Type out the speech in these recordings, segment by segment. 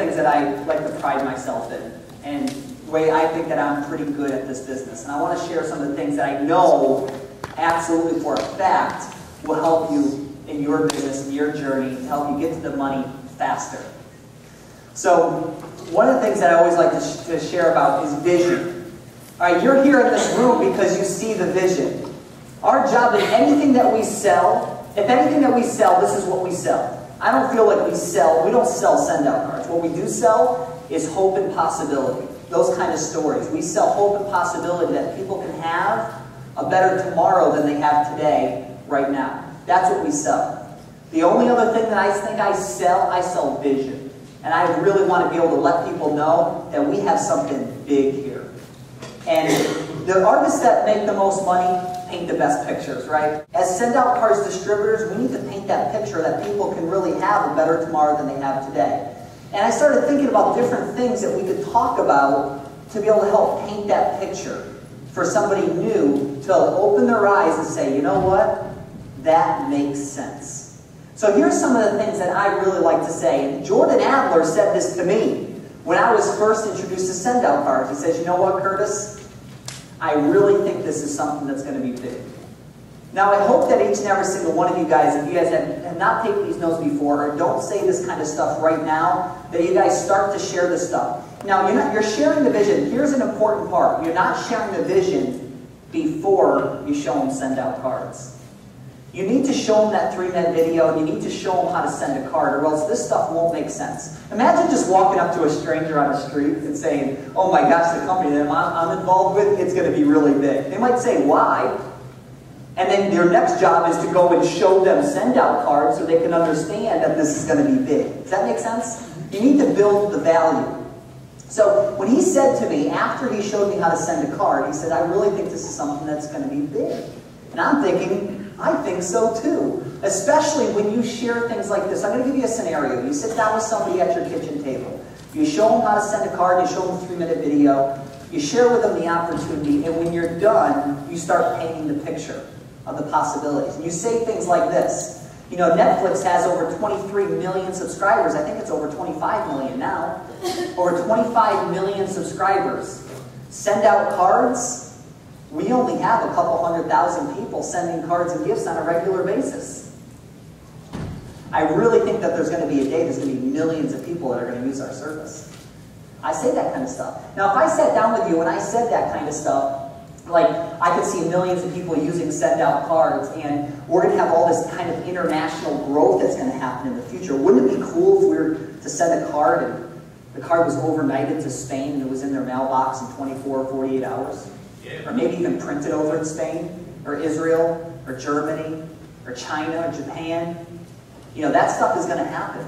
things that I like to pride myself in, and the way I think that I'm pretty good at this business. And I want to share some of the things that I know absolutely for a fact will help you in your business, in your journey, to help you get to the money faster. So one of the things that I always like to share about is vision. All right, you're here in this room because you see the vision. Our job is anything that we sell, if anything that we sell, this is what we sell. I don't feel like we don't sell send-out cards. What we do sell is hope and possibility. Those kind of stories. We sell hope and possibility that people can have a better tomorrow than they have today, right now. That's what we sell. The only other thing that I think I sell vision. And I really want to be able to let people know that we have something big here. And the artists that make the most money paint the best pictures, right? As SendOutCards distributors, we need to paint that picture that people can really have a better tomorrow than they have today. And I started thinking about different things that we could talk about to be able to help paint that picture for somebody new to open their eyes and say, you know what? That makes sense. So here's some of the things that I really like to say. And Jordan Adler said this to me when I was first introduced to SendOutCards. He says, you know what, Curtis? I really think this is something that's going to be big. Now, I hope that each and every single one of you guys, if you guys have not taken these notes before, or don't say this kind of stuff right now, that you guys start to share this stuff. Now, you're sharing the vision. Here's an important part. You're not sharing the vision before you show them SendOutCards. You need to show them that 3-minute video, and you need to show them how to send a card, or else this stuff won't make sense. Imagine just walking up to a stranger on the street and saying, oh my gosh, the company that I'm involved with, it's going to be really big. They might say, why? And then their next job is to go and show them SendOutCards so they can understand that this is going to be big. Does that make sense? You need to build the value. So when he said to me, after he showed me how to send a card, he said, I really think this is something that's going to be big. And I'm thinking, I think so too. Especially when you share things like this. I'm going to give you a scenario. You sit down with somebody at your kitchen table. You show them how to send a card. You show them a 3-minute video. You share with them the opportunity. And when you're done, you start painting the picture of the possibilities. And you say things like this. You know, Netflix has over 23 million subscribers. I think it's over 25 million now. Over 25 million subscribers. SendOutCards. We only have a couple 100,000 people sending cards and gifts on a regular basis. I really think that there's going to be a day there's going to be millions of people that are going to use our service. I say that kind of stuff. Now, if I sat down with you and I said that kind of stuff, like I could see millions of people using SendOutCards, and we're going to have all this kind of international growth that's going to happen in the future. Wouldn't it be cool if we were to send a card and the card was overnighted to Spain and it was in their mailbox in 24 or 48 hours? Or maybe even printed over in Spain, or Israel, or Germany, or China, or Japan. You know, that stuff is going to happen.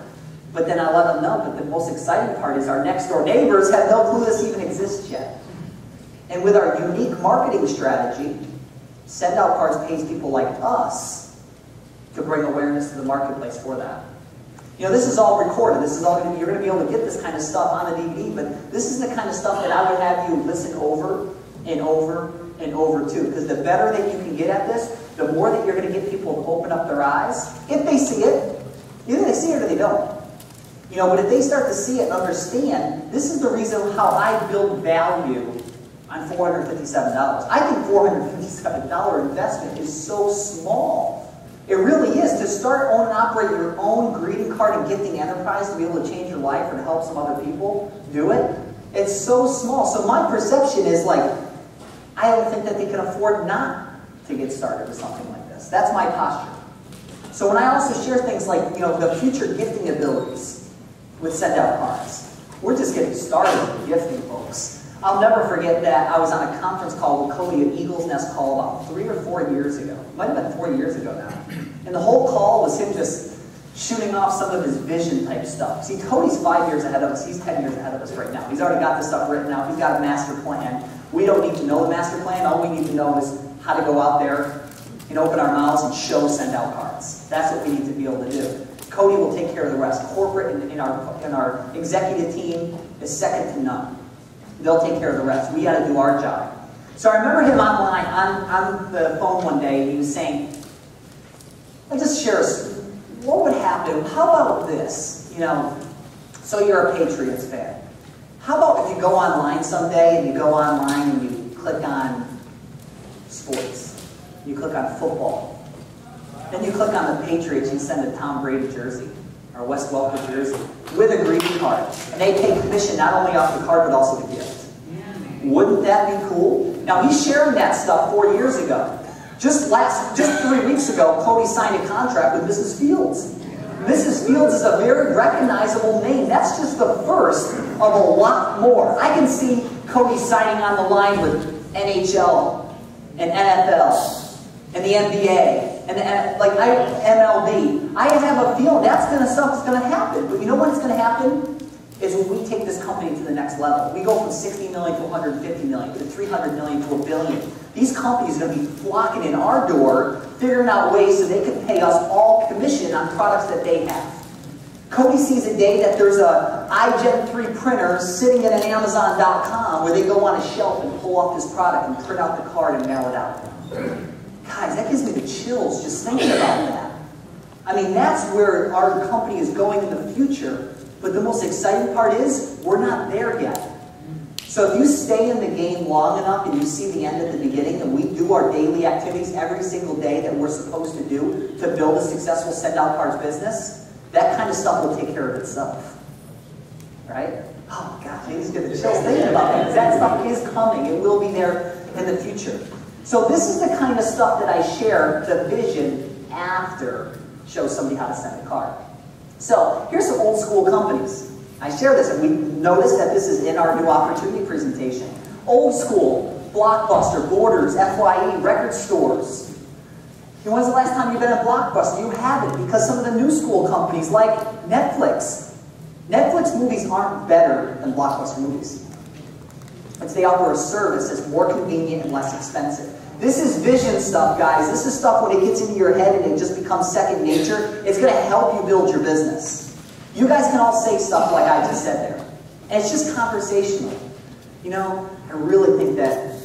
But then I let them know that the most exciting part is our next door neighbors have no clue this even exists yet. And with our unique marketing strategy, SendOutCards pays people like us to bring awareness to the marketplace for that. You know, this is all recorded. This is all going to be, you're going to be able to get this kind of stuff on a DVD, but this is the kind of stuff that I would have you listen over and over and over too. Because the better that you can get at this, the more that you're going to get people to open up their eyes. If they see it, either they see it or they don't. You know, but if they start to see it and understand, this is the reason how I build value on $457. I think $457 investment is so small. It really is. To start, own, and operate your own greeting card and gifting enterprise to be able to change your life or to help some other people do it, it's so small. So my perception is like, I don't think that they can afford not to get started with something like this. That's my posture. So when I also share things like, you know, the future gifting abilities with SendOutCards, we're just getting started with gifting, folks. I'll never forget that I was on a conference call with Cody at Eagle's Nest Call about 3 or 4 years ago. It might have been 4 years ago now. And the whole call was him just shooting off some of his vision type stuff. See, Cody's 5 years ahead of us. He's 10 years ahead of us right now. He's already got this stuff written out. He's got a master plan. We don't need to know the master plan. All we need to know is how to go out there and open our mouths and show SendOutCards. That's what we need to be able to do. Cody will take care of the rest. Corporate and our executive team is second to none. They'll take care of the rest. We got to do our job. So I remember him online on the phone one day, and he was saying, "I'll just share what would happen. How about this? You know, So you're a Patriots fan. How about if you go online someday and you go online and you click on sports, you click on football, then you click on the Patriots, you send a Tom Brady jersey or a Wes Welker jersey with a greeting card, and they pay commission not only off the card but also the gift. Wouldn't that be cool? Now he's sharing that stuff 4 years ago. Just 3 weeks ago, Cody signed a contract with Mrs. Fields. Mrs. Fields is a very recognizable name. That's just the first of a lot more. I can see Cody signing on the line with NHL and NFL and the NBA and MLB. I have a feeling that's stuff that's going to happen. But you know when it's going to happen? Is when we take this company to the next level. We go from 60 million to 150 million to 300 million to $1 billion. These companies are going to be flocking in our door, figuring out ways so they can pay us all commission on products that they have. Cody sees a day that there's a iGen 3 printer sitting at an Amazon.com where they go on a shelf and pull off this product and print out the card and mail it out. Guys, that gives me the chills just thinking about that. I mean, that's where our company is going in the future. But the most exciting part is, we're not there yet. So if you stay in the game long enough and you see the end at the beginning, and we do our daily activities every single day that we're supposed to do to build a successful SendOutCards business, that kind of stuff will take care of itself. Right? Oh, God, I just get the chills thinking about that. That stuff is coming. It will be there in the future. So this is the kind of stuff that I share, the vision, after show somebody how to send a card. So, here's some old school companies. I share this, and we noticed that this is in our new opportunity presentation. Old school, Blockbuster, Borders, FYE, record stores. And when's the last time you've been at Blockbuster? You haven't, because some of the new school companies like Netflix. Netflix movies aren't better than Blockbuster movies. It's they offer a service that's more convenient and less expensive. This is vision stuff, guys. This is stuff when it gets into your head and it just becomes second nature. It's going to help you build your business. You guys can all say stuff like I just said there. And it's just conversational. You know, I really think that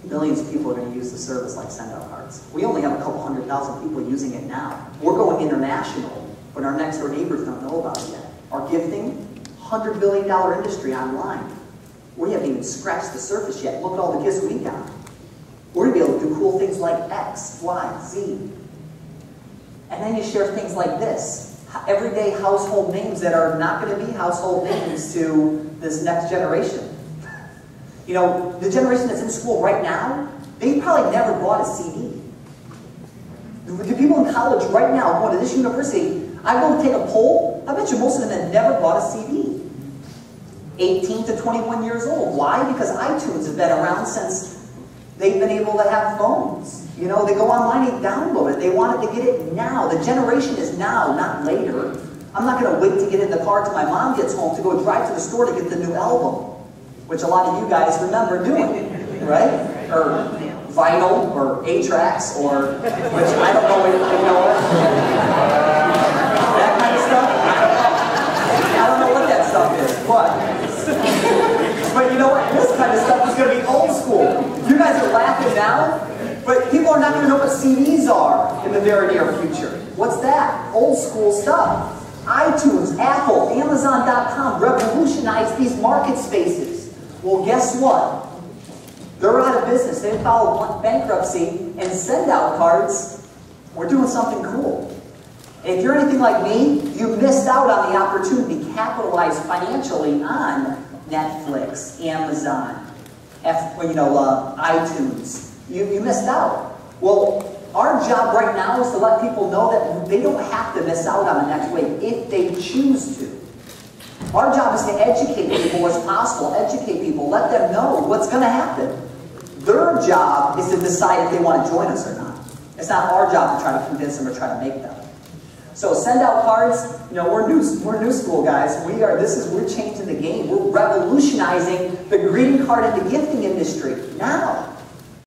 millions of people are going to use the service like SendOutCards. We only have a couple 100,000 people using it now. We're going international, but our next door neighbors don't know about it yet. Our gifting, $100 billion industry online. We haven't even scratched the surface yet. Look at all the gifts we got. We're going to be able to do cool things like X, Y, Z. And then you share things like this. Everyday household names that are not going to be household names to this next generation. You know, the generation that's in school right now, they probably never bought a CD. The people in college right now going to this university, I go take a poll, I bet you most of them have never bought a CD. 18 to 21 years old. Why? Because iTunes has been around since they've been able to have phones. You know, they go online and download it. They wanted to get it now. The generation is now, not later. I'm not going to wait to get in the car till my mom gets home to go drive to the store to get the new album, which a lot of you guys remember doing, right? Or vinyl, or 8-tracks, or, which I don't know what you know. That kind of stuff? I don't know what that stuff is, but you know what? This kind of stuff is going to be old school. You guys are laughing now, but people are not going to know what CDs are in the very near future. What's that? Old school stuff. iTunes, Apple, Amazon.com revolutionized these market spaces. Well, guess what? They're out of business. They filed bankruptcy, and SendOutCards, we're doing something cool. And if you're anything like me, you missed out on the opportunity to capitalize financially on Netflix, Amazon, iTunes. You missed out. Well, our job right now is to let people know that they don't have to miss out on the next wave if they choose to. Our job is to educate people as possible, educate people, let them know what's going to happen. Their job is to decide if they want to join us or not. It's not our job to try to convince them or try to make them. So SendOutCards, you know, we're new school guys. We're changing the game. We're revolutionizing the greeting card and the gifting industry now.